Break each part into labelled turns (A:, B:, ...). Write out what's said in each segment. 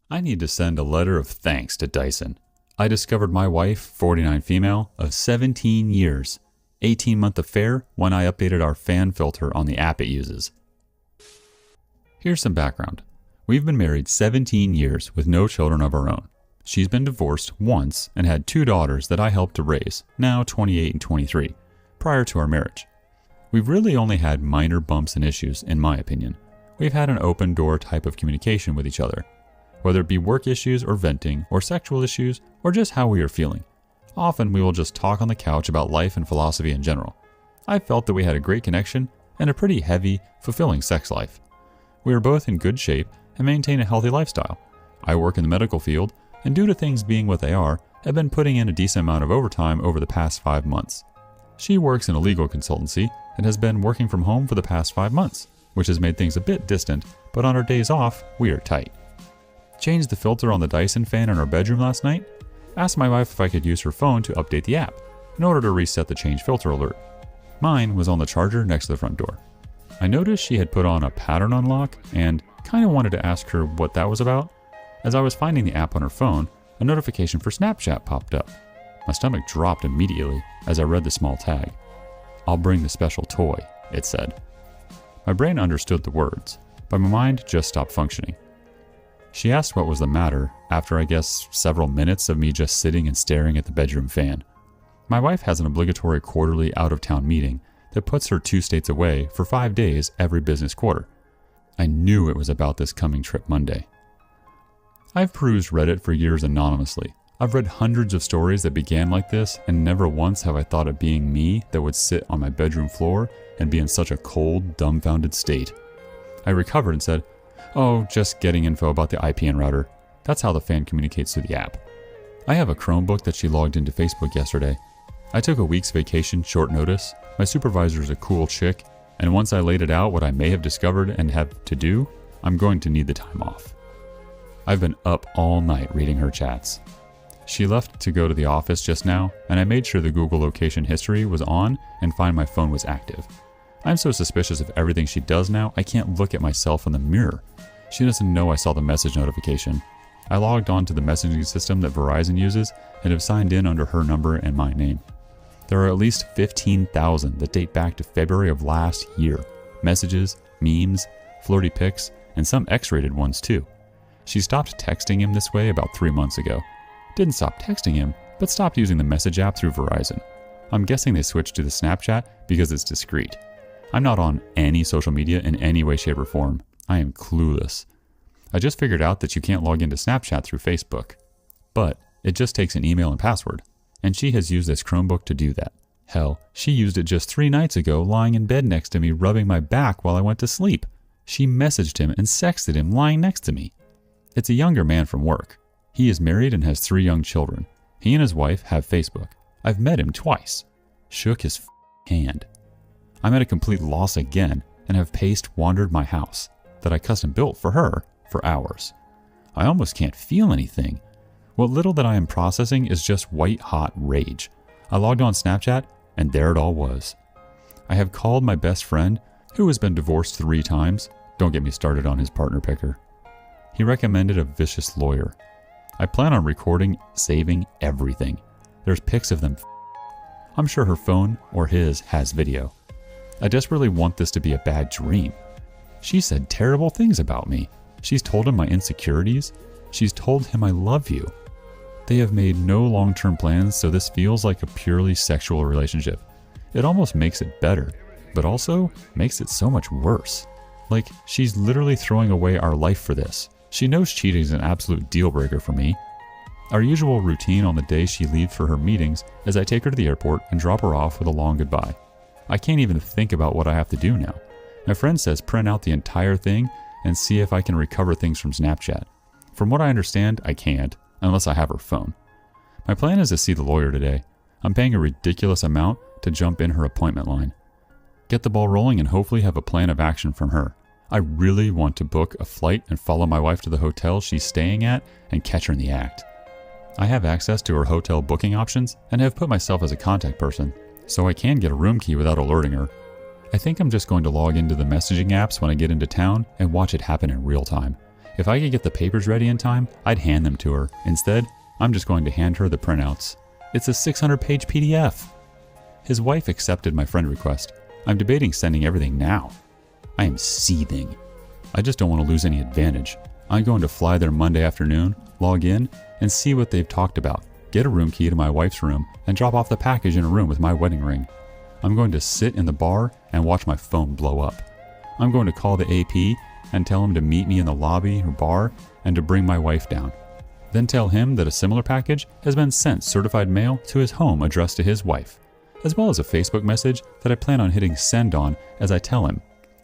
A: I need to send a letter of thanks to Dyson. I discovered my wife, 49 female, of 17 years, 18-month affair when I updated our fan filter on the app it uses. Here's some background. We've been married 17 years with no children of our own. She's been divorced once and had 2 daughters that I helped to raise, now 28 and 23, prior to our marriage. We've really only had minor bumps and issues, in my opinion. We've had an open door type of communication with each other, whether it be work issues or venting or sexual issues or just how we are feeling. Often we will just talk on the couch about life and philosophy in general. I felt that we had a great connection and a pretty heavy, fulfilling sex life. We are both in good shape and maintain a healthy lifestyle. I work in the medical field, and due to things being what they are, have been putting in a decent amount of overtime over the past 5 months. She works in a legal consultancy and has been working from home for the past 5 months, which has made things a bit distant, but on our days off, we are tight. Changed the filter on the Dyson fan in our bedroom last night. Asked my wife if I could use her phone to update the app in order to reset the change filter alert. Mine was on the charger next to the front door. I noticed she had put on a pattern unlock and kind of wanted to ask her what that was about. As I was finding the app on her phone, a notification for Snapchat popped up. My stomach dropped immediately as I read the small tag. "I'll bring the special toy," it said. My brain understood the words, but my mind just stopped functioning. She asked what was the matter after, I guess, several minutes of me just sitting and staring at the bedroom fan. My wife has an obligatory quarterly out-of-town meeting that puts her 2 states away for 5 days every business quarter. I knew it was about this coming trip Monday. I've perused Reddit for years anonymously. I've read hundreds of stories that began like this, and never once have I thought of being me that would sit on my bedroom floor and be in such a cold, dumbfounded state. I recovered and said, "Oh, just getting info about the IPN router. That's how the fan communicates through the app." I have a Chromebook that she logged into Facebook yesterday. I took a week's vacation short notice. My supervisor is a cool chick, and once I laid it out what I may have discovered and have to do, I'm going to need the time off. I've been up all night reading her chats. She left to go to the office just now, and I made sure the Google location history was on and find my phone was active. I'm so suspicious of everything she does now, I can't look at myself in the mirror. She doesn't know I saw the message notification. I logged on to the messaging system that Verizon uses and have signed in under her number and my name. There are at least 15,000 that date back to February of last year. Messages, memes, flirty pics, and some X-rated ones too. She stopped texting him this way about 3 months ago. Didn't stop texting him, but stopped using the message app through Verizon. I'm guessing they switched to the Snapchat because it's discreet. I'm not on any social media in any way, shape, or form. I am clueless. I just figured out that you can't log into Snapchat through Facebook. But it just takes an email and password. And she has used this Chromebook to do that. Hell, she used it just 3 nights ago lying in bed next to me rubbing my back while I went to sleep. She messaged him and sexted him lying next to me. It's a younger man from work. He is married and has 3 young children. He and his wife have Facebook. I've met him twice. Shook his hand. I'm at a complete loss again and have wandered my house that I custom built for her for hours. I almost can't feel anything. What little that I am processing is just white hot rage. I logged on Snapchat and there it all was. I have called my best friend who has been divorced 3 times. Don't get me started on his partner picker. He recommended a vicious lawyer. I plan on recording, saving everything. There's pics of them. I'm sure her phone or his has video. I desperately want this to be a bad dream. She said terrible things about me. She's told him my insecurities. She's told him I love you. They have made no long-term plans, so this feels like a purely sexual relationship. It almost makes it better, but also makes it so much worse. Like, she's literally throwing away our life for this. She knows cheating is an absolute deal breaker for me. Our usual routine on the day she leaves for her meetings is I take her to the airport and drop her off with a long goodbye. I can't even think about what I have to do now. My friend says print out the entire thing and see if I can recover things from Snapchat. From what I understand, I can't, unless I have her phone. My plan is to see the lawyer today. I'm paying a ridiculous amount to jump in her appointment line. Get the ball rolling and hopefully have a plan of action from her. I really want to book a flight and follow my wife to the hotel she's staying at and catch her in the act. I have access to her hotel booking options and have put myself as a contact person, so I can get a room key without alerting her. I think I'm just going to log into the messaging apps when I get into town and watch it happen in real time. If I could get the papers ready in time, I'd hand them to her. Instead, I'm just going to hand her the printouts. It's a 600-page PDF. His wife accepted my friend request. I'm debating sending everything now. I am seething. I just don't want to lose any advantage. I'm going to fly there Monday afternoon, log in, and see what they've talked about. Get a room key to my wife's room and drop off the package in a room with my wedding ring. I'm going to sit in the bar and watch my phone blow up. I'm going to call the AP and tell him to meet me in the lobby or bar and to bring my wife down. Then tell him that a similar package has been sent certified mail to his home addressed to his wife, as well as a Facebook message that I plan on hitting send on as I tell him.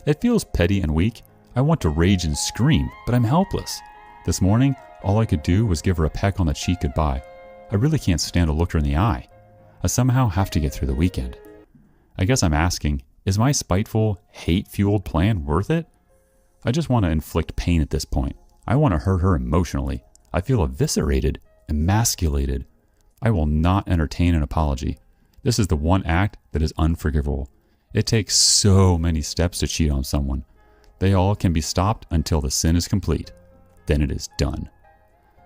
A: It feels petty and weak. I want to rage and scream, but I'm helpless. This morning, all I could do was give her a peck on the cheek goodbye. I really can't stand to look her in the eye. I somehow have to get through the weekend. I guess I'm asking, is my spiteful, hate-fueled plan worth it? I just want to inflict pain at this point. I want to hurt her emotionally. I feel eviscerated, emasculated. I will not entertain an apology. This is the one act that is unforgivable. It takes so many steps to cheat on someone. They all can be stopped until the sin is complete. Then it is done.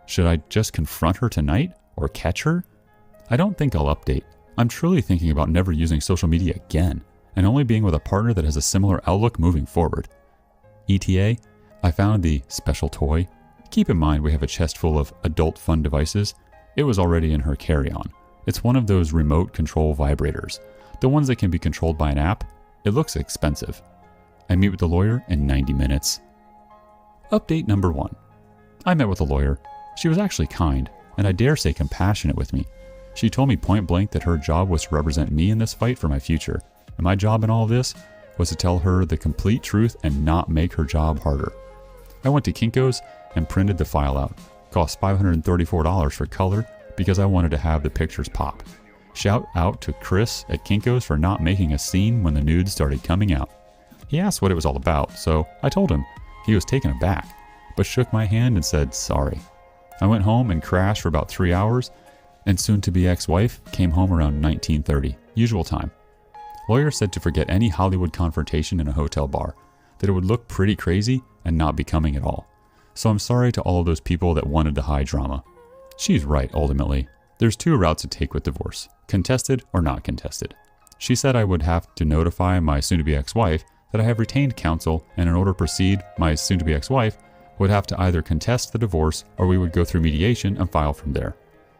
A: Should I just confront her tonight or catch her? I don't think I'll update. I'm truly thinking about never using social media again and only being with a partner that has a similar outlook moving forward. ETA, I found the special toy. Keep in mind we have a chest full of adult fun devices. It was already in her carry-on. It's one of those remote control vibrators, the ones that can be controlled by an app. It looks expensive. I meet with the lawyer in 90 minutes. Update number 1. I met with a lawyer. She was actually kind, and I dare say compassionate with me. She told me point blank that her job was to represent me in this fight for my future, and my job in all of this was to tell her the complete truth and not make her job harder. I went to Kinko's and printed the file out. Cost $534 for color because I wanted to have the pictures pop. Shout out to Chris at Kinko's for not making a scene when the nudes started coming out. He asked what it was all about, so I told him. He was taken aback, but shook my hand and said sorry. I went home and crashed for about 3 hours, and soon-to-be ex-wife came home around 19:30, usual time. Lawyer said to forget any Hollywood confrontation in a hotel bar, that it would look pretty crazy and not becoming at all. So I'm sorry to all of those people that wanted the high drama. She's right, ultimately. There's 2 routes to take with divorce, contested or not contested. She said I would have to notify my soon-to-be ex-wife that I have retained counsel, and in order to proceed, my soon-to-be ex-wife would have to either contest the divorce or we would go through mediation and file from there.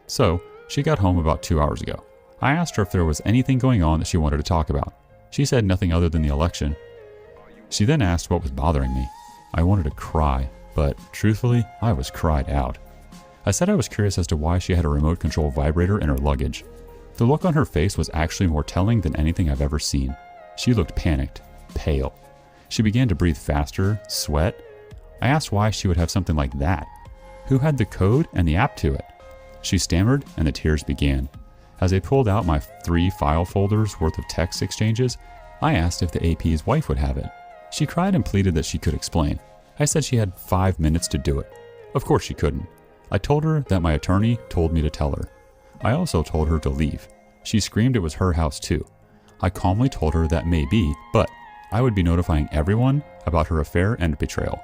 A: So, she got home about 2 hours ago. I asked her if there was anything going on that she wanted to talk about. She said nothing other than the election. She then asked what was bothering me. I wanted to cry, but truthfully, I was cried out. I said I was curious as to why she had a remote control vibrator in her luggage. The look on her face was actually more telling than anything I've ever seen. She looked panicked, pale. She began to breathe faster, sweat. I asked why she would have something like that. Who had the code and the app to it? She stammered and the tears began. As I pulled out my 3 file folders worth of text exchanges, I asked if the AP's wife would have it. She cried and pleaded that she could explain. I said she had 5 minutes to do it. Of course she couldn't. I told her that my attorney told me to tell her. I also told her to leave. She screamed it was her house too. I calmly told her that may be, but I would be notifying everyone about her affair and betrayal.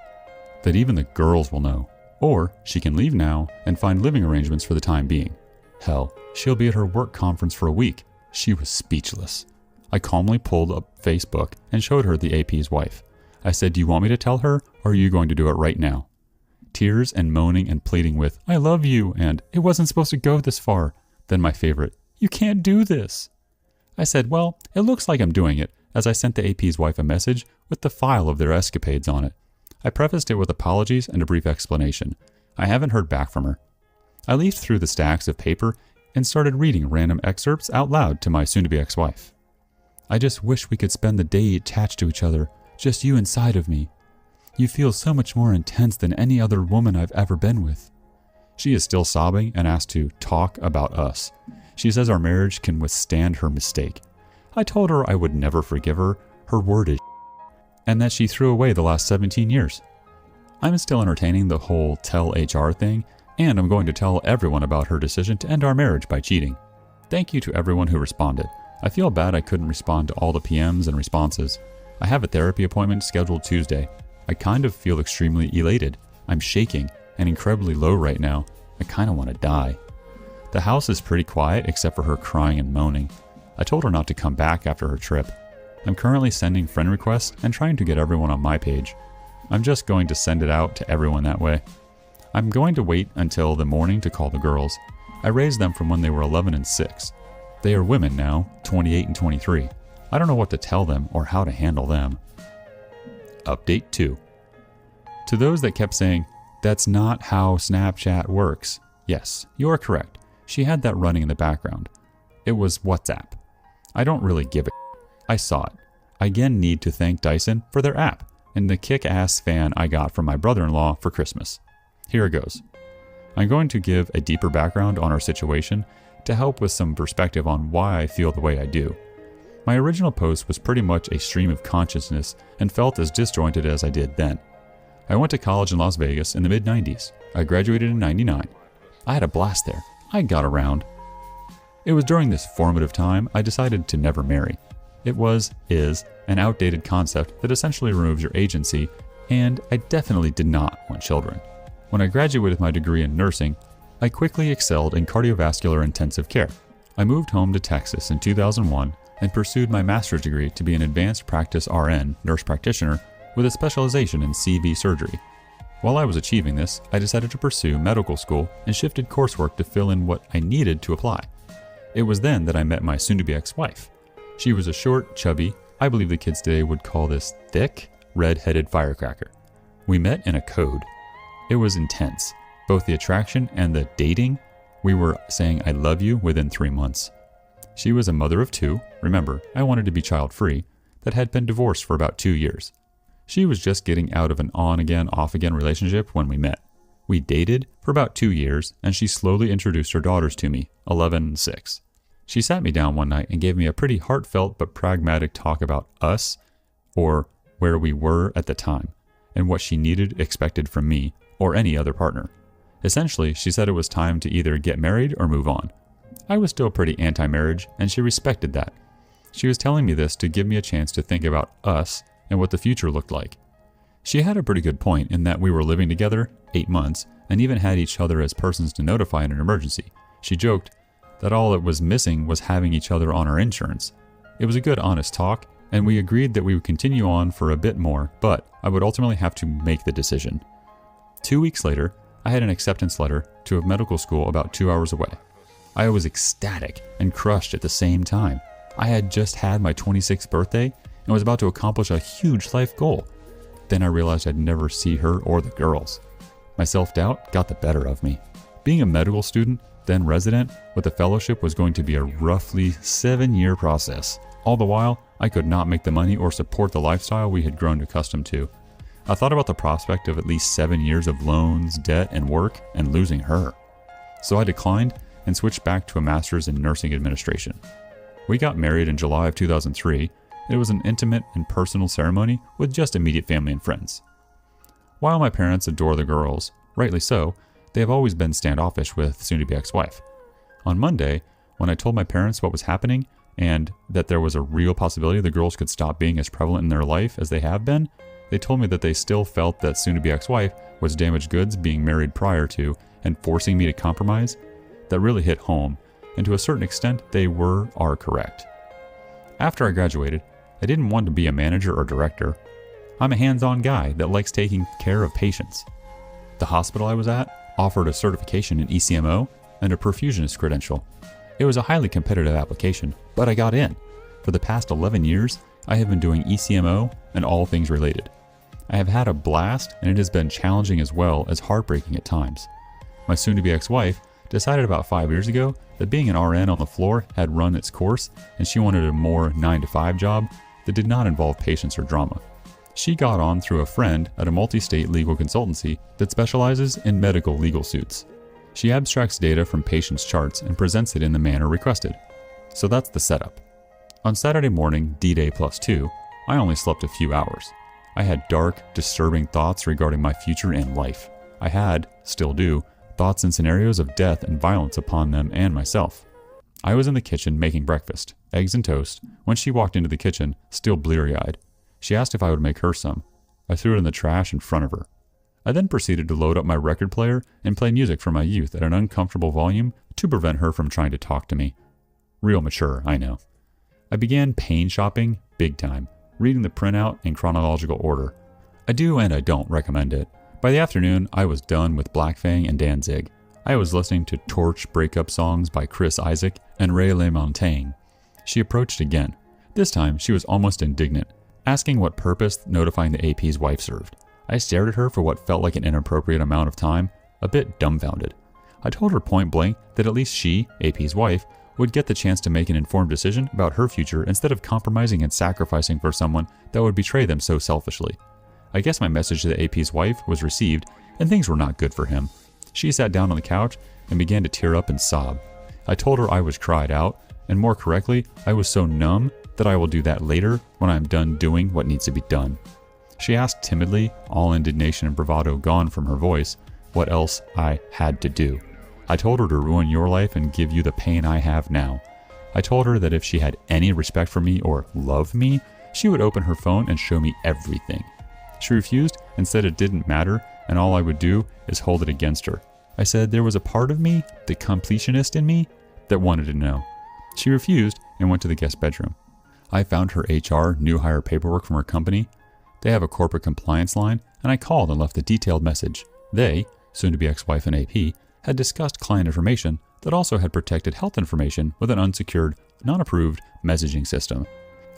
A: That even the girls will know. Or she can leave now and find living arrangements for the time being. Hell, she'll be at her work conference for a week. She was speechless. I calmly pulled up Facebook and showed her the AP's wife. I said, do you want me to tell her, or are you going to do it right now? Tears and moaning and pleading with, I love you, and it wasn't supposed to go this far. Then my favorite, you can't do this. I said, well, it looks like I'm doing it, as I sent the AP's wife a message with the file of their escapades on it. I prefaced it with apologies and a brief explanation. I haven't heard back from her. I leafed through the stacks of paper and started reading random excerpts out loud to my soon-to-be ex-wife. I just wish we could spend the day attached to each other, just you inside of me. You feel so much more intense than any other woman I've ever been with. She is still sobbing and asked to talk about us. She says our marriage can withstand her mistake. I told her I would never forgive her. Her word is and that she threw away the last 17 years. I'm still entertaining the whole tell HR thing, and I'm going to tell everyone about her decision to end our marriage by cheating. Thank you to everyone who responded. I feel bad I couldn't respond to all the PMs and responses. I have a therapy appointment scheduled Tuesday. I kind of feel extremely elated. I'm shaking and incredibly low right now. I kind of want to die. The house is pretty quiet except for her crying and moaning. I told her not to come back after her trip. I'm currently sending friend requests and trying to get everyone on my page. I'm just going to send it out to everyone that way. I'm going to wait until the morning to call the girls. I raised them from when they were 11 and 6. They are women now, 28 and 23. I don't know what to tell them or how to handle them. Update 2. To those that kept saying, "That's not how Snapchat works." Yes, you are correct. She had that running in the background. It was WhatsApp. I don't really give a I saw it. I again need to thank Dyson for their app and the kick-ass fan I got from my brother-in-law for Christmas. Here it goes. I'm going to give a deeper background on our situation to help with some perspective on why I feel the way I do. My original post was pretty much a stream of consciousness and felt as disjointed as I did then. I went to college in Las Vegas in the mid-90s. I graduated in 99. I had a blast there. I got around. It was during this formative time I decided to never marry. It is an outdated concept that essentially removes your agency, and I definitely did not want children. When I graduated with my degree in nursing, I quickly excelled in cardiovascular intensive care. I moved home to Texas in 2001 and pursued my master's degree to be an advanced practice RN, nurse practitioner, with a specialization in CV surgery. While I was achieving this, I decided to pursue medical school and shifted coursework to fill in what I needed to apply. It was then that I met my soon-to-be ex-wife. She was a short, chubby, I believe the kids today would call this thick, red-headed firecracker. We met in a code. It was intense, both the attraction and the dating. We were saying I love you within 3 months. She was a mother of 2, remember, I wanted to be child-free, that had been divorced for about 2 years. She was just getting out of an on-again, off-again relationship when we met. We dated for about 2 years, and she slowly introduced her daughters to me, 11 and 6. She sat me down one night and gave me a pretty heartfelt but pragmatic talk about us, or where we were at the time, and what she expected from me, or any other partner. Essentially, she said it was time to either get married or move on. I was still pretty anti-marriage, and she respected that. She was telling me this to give me a chance to think about us and what the future looked like. She had a pretty good point in that we were living together 8 months and even had each other as persons to notify in an emergency. She joked that all that was missing was having each other on our insurance. It was a good, honest talk, and we agreed that we would continue on for a bit more, but I would ultimately have to make the decision. 2 weeks later, I had an acceptance letter to a medical school about 2 hours away. I was ecstatic and crushed at the same time. I had just had my 26th birthday and was about to accomplish a huge life goal. Then I realized I'd never see her or the girls. My self-doubt got the better of me. Being a medical student, then resident, with a fellowship was going to be a roughly 7-year process. All the while, I could not make the money or support the lifestyle we had grown accustomed to. I thought about the prospect of at least 7 years of loans, debt, and work, and losing her. So I declined and switched back to a master's in nursing administration. We got married in July of 2003. It was an intimate and personal ceremony with just immediate family and friends. While my parents adore the girls, rightly so, they have always been standoffish with soon-to-be ex-wife. On Monday, when I told my parents what was happening and that there was a real possibility the girls could stop being as prevalent in their life as they have been, they told me that they still felt that soon-to-be ex-wife was damaged goods being married prior to and forcing me to compromise. That really hit home, and to a certain extent, they are correct. After I graduated, I didn't want to be a manager or director. I'm a hands-on guy that likes taking care of patients. The hospital I was at offered a certification in ECMO and a perfusionist credential. It was a highly competitive application, but I got in. For the past 11 years, I have been doing ECMO and all things related. I have had a blast, and it has been challenging as well as heartbreaking at times. My soon-to-be ex-wife decided about 5 years ago that being an RN on the floor had run its course, and she wanted a more 9-to-5 job that did not involve patients or drama. She got on through a friend at a multi-state legal consultancy that specializes in medical legal suits. She abstracts data from patients' charts and presents it in the manner requested. So that's the setup. On Saturday morning, D-Day +2, I only slept a few hours. I had dark, disturbing thoughts regarding my future and life. I had, still do, thoughts and scenarios of death and violence upon them and myself. I was in the kitchen making breakfast, eggs and toast, when she walked into the kitchen, still bleary-eyed. She asked if I would make her some. I threw it in the trash in front of her. I then proceeded to load up my record player and play music from my youth at an uncomfortable volume to prevent her from trying to talk to me. Real mature, I know. I began pain shopping big time, reading the printout in chronological order. I do and I don't recommend it. By the afternoon, I was done with Black Fang and Danzig. I was listening to Torch breakup songs by Chris Isaak and Ray LaMontagne. She approached again. This time, she was almost indignant, asking what purpose notifying the AP's wife served. I stared at her for what felt like an inappropriate amount of time, a bit dumbfounded. I told her point blank that at least she, AP's wife, would get the chance to make an informed decision about her future instead of compromising and sacrificing for someone that would betray them so selfishly. I guess my message to the AP's wife was received, and things were not good for him. She sat down on the couch and began to tear up and sob. I told her I was cried out, and more correctly, I was so numb that I will do that later when I am done doing what needs to be done. She asked timidly, all indignation and bravado gone from her voice, what else I had to do. I told her to ruin your life and give you the pain I have now. I told her that if she had any respect for me or love me, she would open her phone and show me everything. She refused and said it didn't matter, and all I would do is hold it against her. I said there was a part of me, the completionist in me, that wanted to know. She refused and went to the guest bedroom. I found her HR new hire paperwork from her company. They have a corporate compliance line, and I called and left a detailed message. They, soon to be ex-wife and AP, had discussed client information that also had protected health information with an unsecured, non-approved messaging system.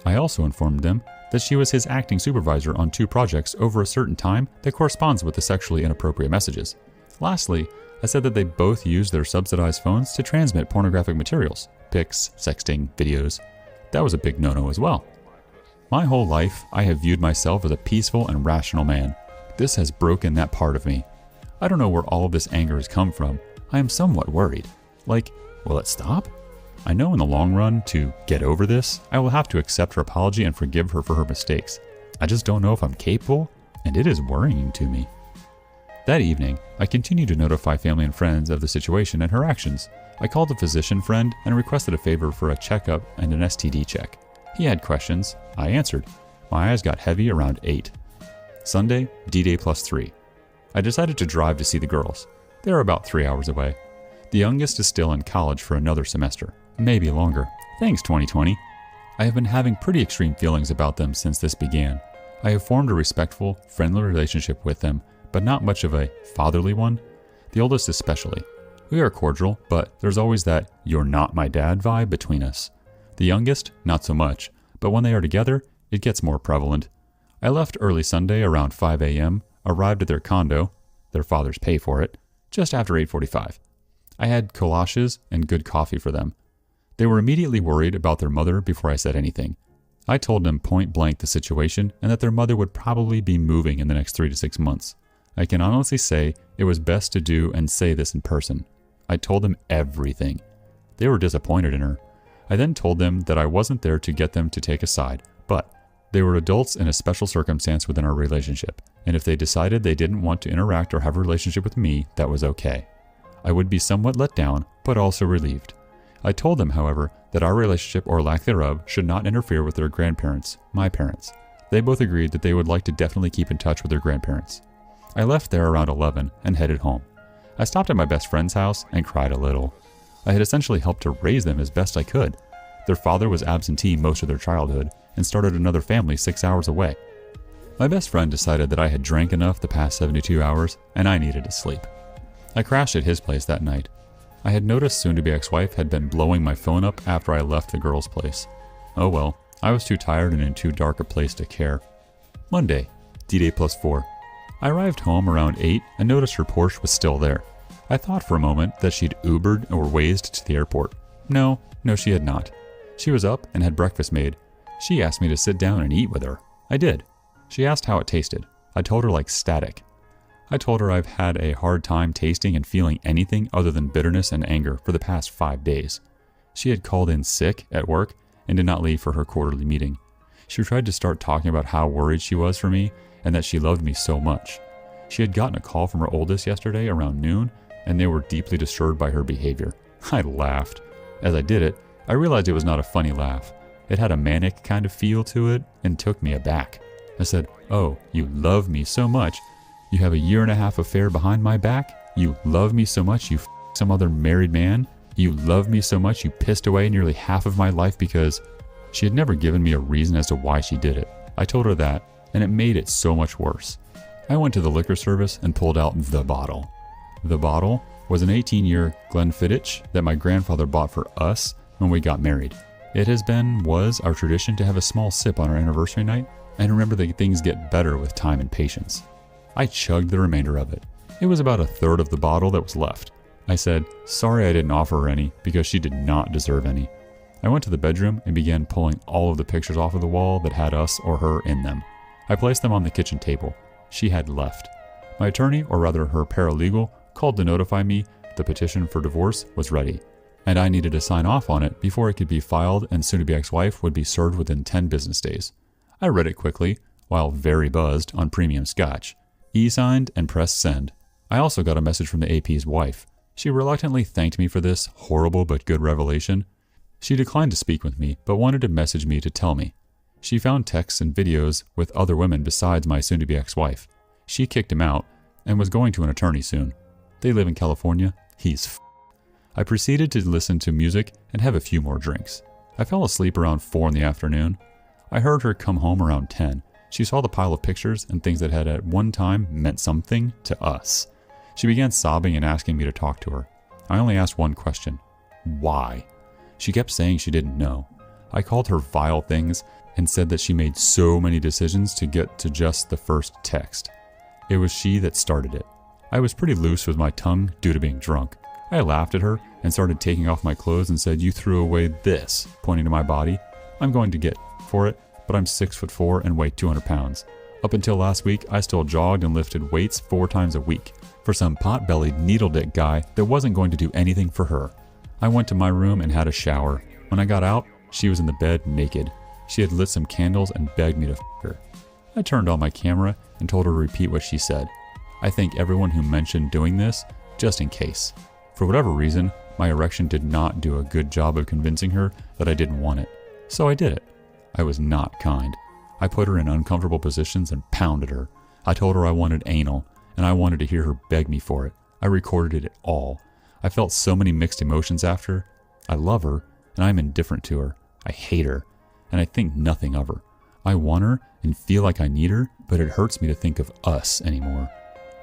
A: I also informed them that she was his acting supervisor on 2 projects over a certain time that corresponds with the sexually inappropriate messages. Lastly, I said that they both used their subsidized phones to transmit pornographic materials, pics, sexting, videos. That was a big no-no as well. My whole life, I have viewed myself as a peaceful and rational man. This has broken that part of me. I don't know where all of this anger has come from. I am somewhat worried. Like, will it stop? I know in the long run, to get over this, I will have to accept her apology and forgive her for her mistakes. I just don't know if I'm capable, and it is worrying to me. That evening, I continued to notify family and friends of the situation and her actions. I called a physician friend and requested a favor for a checkup and an STD check. He had questions. I answered. My eyes got heavy around 8. Sunday, D-Day +3. I decided to drive to see the girls. They are about 3 hours away. The youngest is still in college for another semester, maybe longer. Thanks, 2020. I have been having pretty extreme feelings about them since this began. I have formed a respectful, friendly relationship with them, but not much of a fatherly one. The oldest especially. We are cordial, but there's always that "you're not my dad" vibe between us. The youngest, not so much, but when they are together, it gets more prevalent. I left early Sunday around 5 a.m., arrived at their condo, their fathers pay for it, just after 8:45. I had collages and good coffee for them. They were immediately worried about their mother before I said anything. I told them point blank the situation and that their mother would probably be moving in the next 3 to 6 months. I can honestly say it was best to do and say this in person. I told them everything. They were disappointed in her. I then told them that I wasn't there to get them to take a side, but they were adults in a special circumstance within our relationship, and if they decided they didn't want to interact or have a relationship with me, that was okay. I would be somewhat let down, but also relieved. I told them, however, that our relationship or lack thereof should not interfere with their grandparents, my parents. They both agreed that they would like to definitely keep in touch with their grandparents. I left there around 11 and headed home. I stopped at my best friend's house and cried a little. I had essentially helped to raise them as best I could. Their father was absentee most of their childhood and started another family 6 hours away. My best friend decided that I had drank enough the past 72 hours and I needed to sleep. I crashed at his place that night. I had noticed soon-to-be ex-wife had been blowing my phone up after I left the girl's place. Oh well, I was too tired and in too dark a place to care. Monday, D-Day +4. I arrived home around 8 and noticed her Porsche was still there. I thought for a moment that she'd Ubered or Wazed to the airport. No, she had not. She was up and had breakfast made. She asked me to sit down and eat with her. I did. She asked how it tasted. I told her like static. I told her I've had a hard time tasting and feeling anything other than bitterness and anger for the past 5 days. She had called in sick at work and did not leave for her quarterly meeting. She tried to start talking about how worried she was for me and that she loved me so much. She had gotten a call from her oldest yesterday around noon, and they were deeply disturbed by her behavior. I laughed. As I did it, I realized it was not a funny laugh. It had a manic kind of feel to it and took me aback. I said, "Oh, you love me so much. You have a 1.5 year affair behind my back? You love me so much you some other married man? You love me so much you pissed away nearly half of my life because... She had never given me a reason as to why she did it. I told her that, and it made it so much worse. I went to the liquor service and pulled out the bottle. The bottle was an 18-year Glenfiddich that my grandfather bought for us when we got married. It was our tradition to have a small sip on our anniversary night, and remember that things get better with time and patience. I chugged the remainder of it. It was about 1/3 of the bottle that was left. I said, sorry I didn't offer her any because she did not deserve any. I went to the bedroom and began pulling all of the pictures off of the wall that had us or her in them. I placed them on the kitchen table. She had left. My attorney, or rather her paralegal, called to notify me the petition for divorce was ready, and I needed to sign off on it before it could be filed and soon-to-be ex-wife would be served within 10 business days. I read it quickly, while very buzzed on premium scotch, e-signed and pressed send. I also got a message from the AP's wife. She reluctantly thanked me for this horrible but good revelation. She declined to speak with me, but wanted to message me to tell me. She found texts and videos with other women besides my soon-to-be ex-wife. She kicked him out and was going to an attorney soon. They live in California. He's I proceeded to listen to music and have a few more drinks. I fell asleep around 4 in the afternoon. I heard her come home around 10. She saw the pile of pictures and things that had at one time meant something to us. She began sobbing and asking me to talk to her. I only asked one question. Why? She kept saying she didn't know. I called her vile things and said that she made so many decisions to get to just the first text. It was she that started it. I was pretty loose with my tongue due to being drunk. I laughed at her and started taking off my clothes and said, you threw away this, pointing to my body. I'm going to get for it, but I'm 6'4" and weigh 200 pounds. Up until last week, I still jogged and lifted weights 4 times a week for some pot-bellied needle-dick guy that wasn't going to do anything for her. I went to my room and had a shower. When I got out, she was in the bed naked. She had lit some candles and begged me to f*** her. I turned on my camera and told her to repeat what she said. I thank everyone who mentioned doing this, just in case. For whatever reason, my erection did not do a good job of convincing her that I didn't want it. So I did it. I was not kind. I put her in uncomfortable positions and pounded her. I told her I wanted anal, and I wanted to hear her beg me for it. I recorded it all. I felt so many mixed emotions after. I love her, and I'm indifferent to her. I hate her, and I think nothing of her. I want her and feel like I need her, but it hurts me to think of us anymore.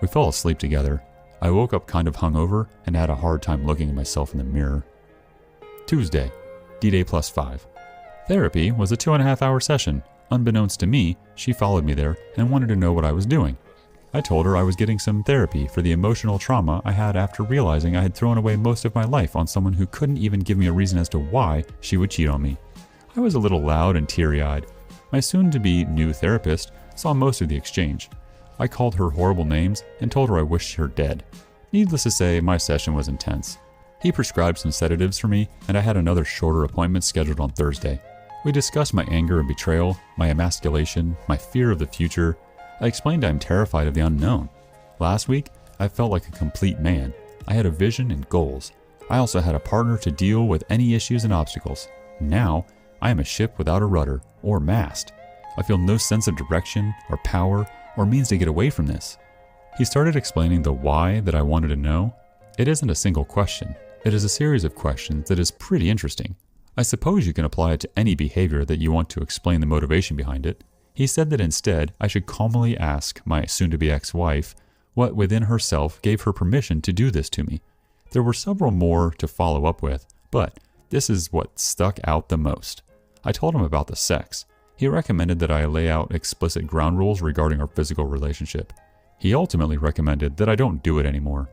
A: We fell asleep together. I woke up kind of hungover and had a hard time looking at myself in the mirror. Tuesday, D-Day +5. Therapy was a 2.5-hour session. Unbeknownst to me, she followed me there and wanted to know what I was doing. I told her I was getting some therapy for the emotional trauma I had after realizing I had thrown away most of my life on someone who couldn't even give me a reason as to why she would cheat on me. I was a little loud and teary-eyed. My soon-to-be new therapist saw most of the exchange. I called her horrible names and told her I wished her dead. Needless to say, my session was intense. He prescribed some sedatives for me, and I had another shorter appointment scheduled on Thursday. We discussed my anger and betrayal, my emasculation, my fear of the future. I explained I'm terrified of the unknown. Last week, I felt like a complete man. I had a vision and goals. I also had a partner to deal with any issues and obstacles. Now, I am a ship without a rudder or mast. I feel no sense of direction or power or means to get away from this. He started explaining the why that I wanted to know. It isn't a single question. It is a series of questions that is pretty interesting. I suppose you can apply it to any behavior that you want to explain the motivation behind it. He said that instead, I should calmly ask my soon-to-be ex-wife what within herself gave her permission to do this to me. There were several more to follow up with, but this is what stuck out the most. I told him about the sex. He recommended that I lay out explicit ground rules regarding our physical relationship. He ultimately recommended that I don't do it anymore.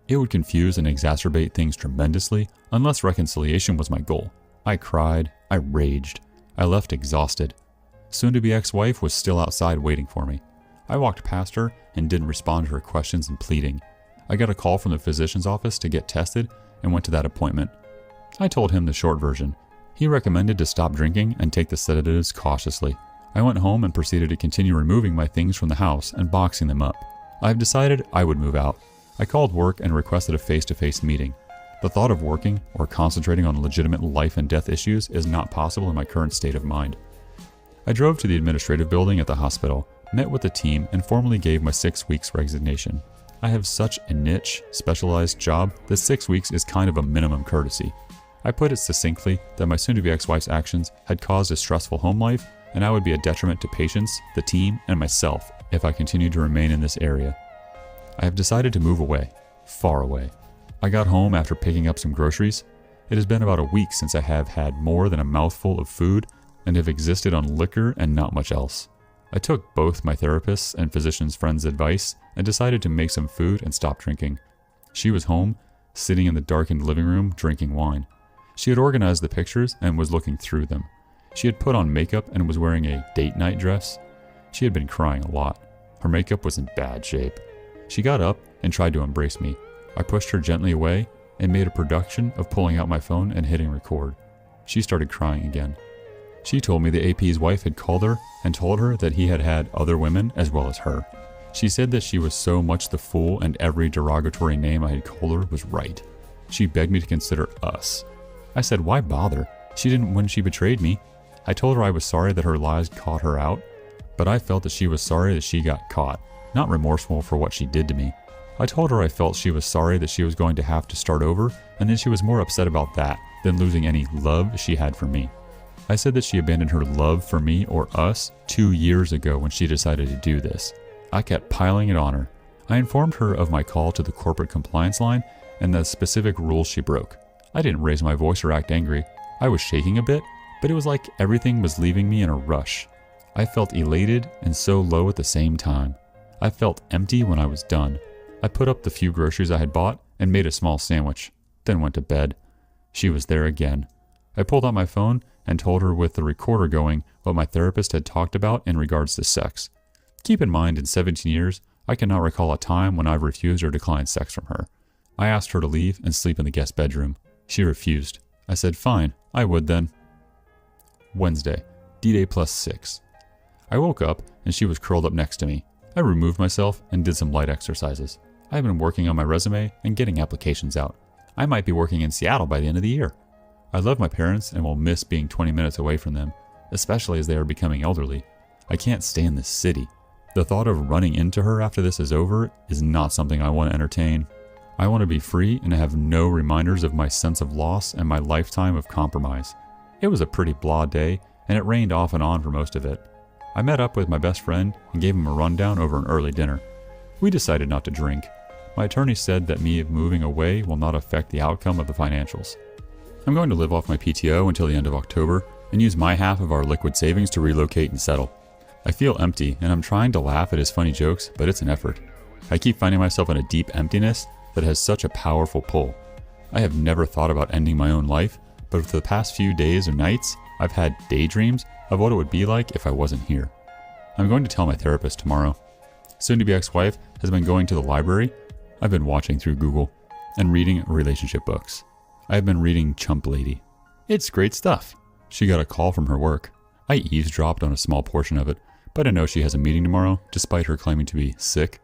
A: It would confuse and exacerbate things tremendously unless reconciliation was my goal. I cried, I raged, I left exhausted. Soon-to-be ex-wife was still outside waiting for me. I walked past her and didn't respond to her questions and pleading. I got a call from the physician's office to get tested and went to that appointment. I told him the short version. He recommended to stop drinking and take the sedatives cautiously. I went home and proceeded to continue removing my things from the house and boxing them up. I've decided I would move out. I called work and requested a face-to-face meeting. The thought of working or concentrating on legitimate life and death issues is not possible in my current state of mind. I drove to the administrative building at the hospital, met with the team, and formally gave my 6 weeks resignation. I have such a niche, specialized job that 6 weeks is kind of a minimum courtesy. I put it succinctly that my soon-to-be ex-wife's actions had caused a stressful home life, and I would be a detriment to patients, the team, and myself if I continued to remain in this area. I have decided to move away, far away. I got home after picking up some groceries. It has been about a week since I have had more than a mouthful of food and have existed on liquor and not much else. I took both my therapist's and physician's friend's advice and decided to make some food and stop drinking. She was home, sitting in the darkened living room, drinking wine. She had organized the pictures and was looking through them. She had put on makeup and was wearing a date night dress. She had been crying a lot. Her makeup was in bad shape. She got up and tried to embrace me. I pushed her gently away and made a production of pulling out my phone and hitting record. She started crying again. She told me the AP's wife had called her and told her that he had had other women as well as her. She said that she was so much the fool and every derogatory name I had called her was right. She begged me to consider us. I said, why bother? She didn't when she betrayed me. I told her I was sorry that her lies caught her out, but I felt that she was sorry that she got caught, not remorseful for what she did to me. I told her I felt she was sorry that she was going to have to start over, and then she was more upset about that than losing any love she had for me. I said that she abandoned her love for me or us 2 years ago when she decided to do this. I kept piling it on her. I informed her of my call to the corporate compliance line and the specific rules she broke. I didn't raise my voice or act angry. I was shaking a bit, but it was like everything was leaving me in a rush. I felt elated and so low at the same time. I felt empty when I was done. I put up the few groceries I had bought and made a small sandwich, then went to bed. She was there again. I pulled out my phone and told her with the recorder going what my therapist had talked about in regards to sex. Keep in mind, in 17 years, I cannot recall a time when I've refused or declined sex from her. I asked her to leave and sleep in the guest bedroom. She refused. I said, fine, I would then. Wednesday, D-Day plus 6. I woke up and she was curled up next to me. I removed myself and did some light exercises. I have been working on my resume and getting applications out. I might be working in Seattle by the end of the year. I love my parents and will miss being 20 minutes away from them, especially as they are becoming elderly. I can't stay in this city. The thought of running into her after this is over is not something I want to entertain. I want to be free and have no reminders of my sense of loss and my lifetime of compromise. It was a pretty blah day, and it rained off and on for most of it. I met up with my best friend and gave him a rundown over an early dinner. We decided not to drink. My attorney said that me moving away will not affect the outcome of the financials. I'm going to live off my PTO until the end of October and use my half of our liquid savings to relocate and settle. I feel empty and I'm trying to laugh at his funny jokes, but it's an effort. I keep finding myself in a deep emptiness that has such a powerful pull. I have never thought about ending my own life, but for the past few days or nights, I've had daydreams of what it would be like if I wasn't here. I'm going to tell my therapist tomorrow. Soon-to-be ex-wife has been going to the library. I've been watching through Google and reading relationship books. I have been reading Chump Lady. It's great stuff. She got a call from her work. I eavesdropped on a small portion of it, but I know she has a meeting tomorrow, despite her claiming to be sick.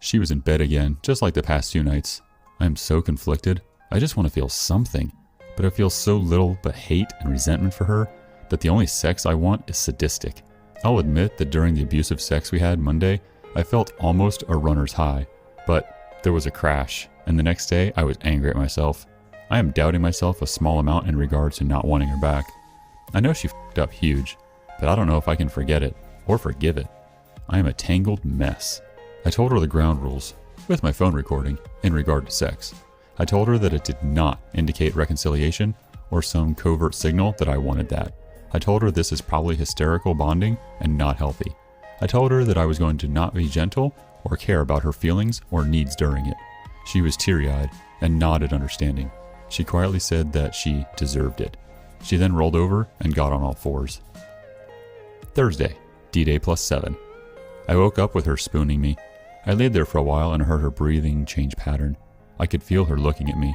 A: She was in bed again, just like the past 2 nights. I am so conflicted. I just want to feel something, but I feel so little but hate and resentment for her that the only sex I want is sadistic. I'll admit that during the abusive sex we had Monday, I felt almost a runner's high, but there was a crash, and the next day I was angry at myself. I am doubting myself a small amount in regards to not wanting her back. I know she f***ed up huge, but I don't know if I can forget it or forgive it. I am a tangled mess. I told her the ground rules, with my phone recording, in regard to sex. I told her that it did not indicate reconciliation or some covert signal that I wanted that. I told her this is probably hysterical bonding and not healthy. I told her that I was going to not be gentle or care about her feelings or needs during it. She was teary-eyed and nodded understanding. She quietly said that she deserved it. She then rolled over and got on all fours. Thursday, D-Day plus 7. I woke up with her spooning me. I laid there for a while and heard her breathing change pattern. I could feel her looking at me.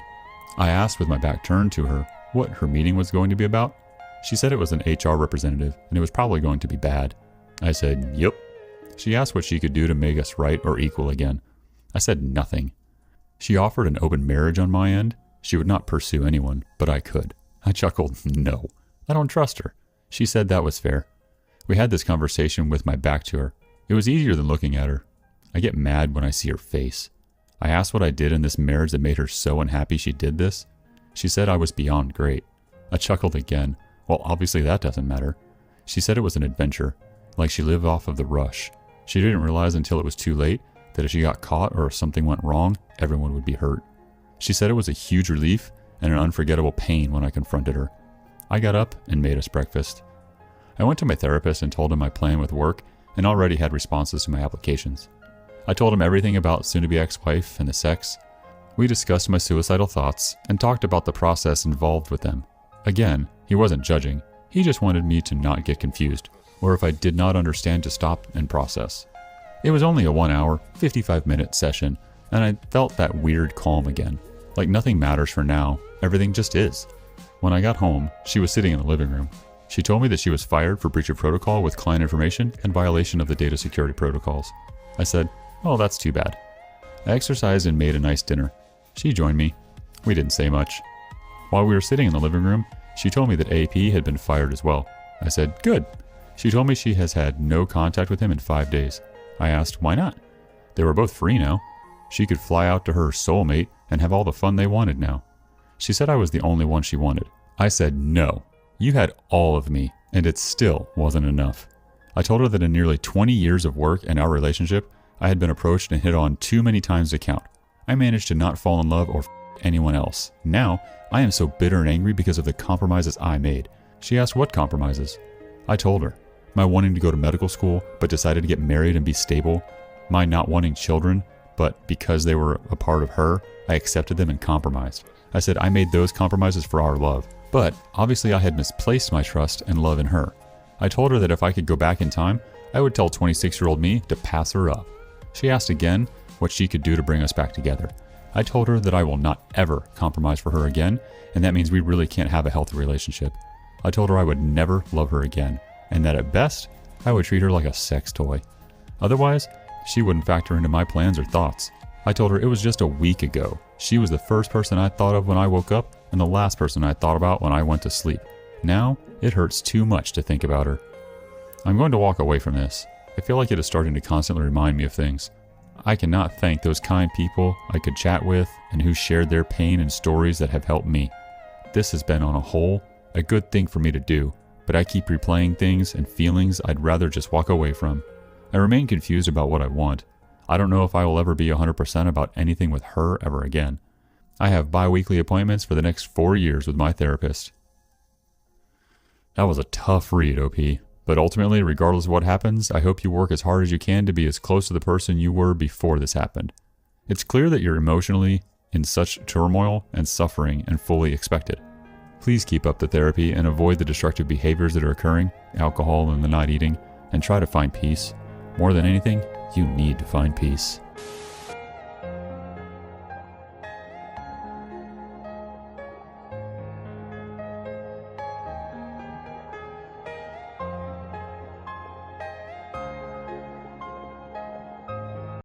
A: I asked with my back turned to her what her meeting was going to be about. She said it was an HR representative and it was probably going to be bad. I said, yep. She asked what she could do to make us right or equal again. I said nothing. She offered an open marriage on my end. She would not pursue anyone, but I could. I chuckled, no, I don't trust her. She said that was fair. We had this conversation with my back to her. It was easier than looking at her. I get mad when I see her face. I asked what I did in this marriage that made her so unhappy she did this. She said I was beyond great. I chuckled again. Well, obviously that doesn't matter. She said it was an adventure, like she lived off of the rush. She didn't realize until it was too late that if she got caught or if something went wrong, everyone would be hurt. She said it was a huge relief and an unforgettable pain when I confronted her. I got up and made us breakfast. I went to my therapist and told him my plan with work and already had responses to my applications. I told him everything about soon-to-be ex-wife and the sex. We discussed my suicidal thoughts and talked about the process involved with them. Again, he wasn't judging. He just wanted me to not get confused, or if I did not understand to stop and process. It was only a 1 hour, 55-minute session, and I felt that weird calm again. Like nothing matters for now, everything just is. When I got home, she was sitting in the living room. She told me that she was fired for breach of protocol with client information and violation of the data security protocols. I said, "Oh, that's too bad." I exercised and made a nice dinner. She joined me. We didn't say much. While we were sitting in the living room, she told me that AP had been fired as well. I said, "Good." She told me she has had no contact with him in 5 days. I asked, why not? They were both free now. She could fly out to her soulmate and have all the fun they wanted now. She said I was the only one she wanted. I said, "No, you had all of me, and it still wasn't enough." I told her that in nearly 20 years of work and our relationship, I had been approached and hit on too many times to count. I managed to not fall in love or anyone else. Now, I am so bitter and angry because of the compromises I made. She asked what compromises. I told her. My wanting to go to medical school, but decided to get married and be stable. My not wanting children, but because they were a part of her, I accepted them and compromised. I said I made those compromises for our love. But obviously I had misplaced my trust and love in her. I told her that if I could go back in time, I would tell 26-year-old me to pass her up. She asked again what she could do to bring us back together. I told her that I will not ever compromise for her again, and that means we really can't have a healthy relationship. I told her I would never love her again, and that at best, I would treat her like a sex toy. Otherwise, she wouldn't factor into my plans or thoughts. I told her it was just a week ago. She was the first person I thought of when I woke up and the last person I thought about when I went to sleep. Now, it hurts too much to think about her. I'm going to walk away from this. I feel like it is starting to constantly remind me of things. I cannot thank those kind people I could chat with and who shared their pain and stories that have helped me. This has been, on a whole, a good thing for me to do, but I keep replaying things and feelings I'd rather just walk away from. I remain confused about what I want. I don't know if I will ever be 100% about anything with her ever again. I have bi-weekly appointments for the next 4 years with my therapist. That was a tough read, OP. But ultimately, regardless of what happens, I hope you work as hard as you can to be as close to the person you were before this happened. It's clear that you're emotionally in such turmoil and suffering and fully expect it. Please keep up the therapy and avoid the destructive behaviors that are occurring, alcohol and the not eating, and try to find peace. More than anything, you need to find peace.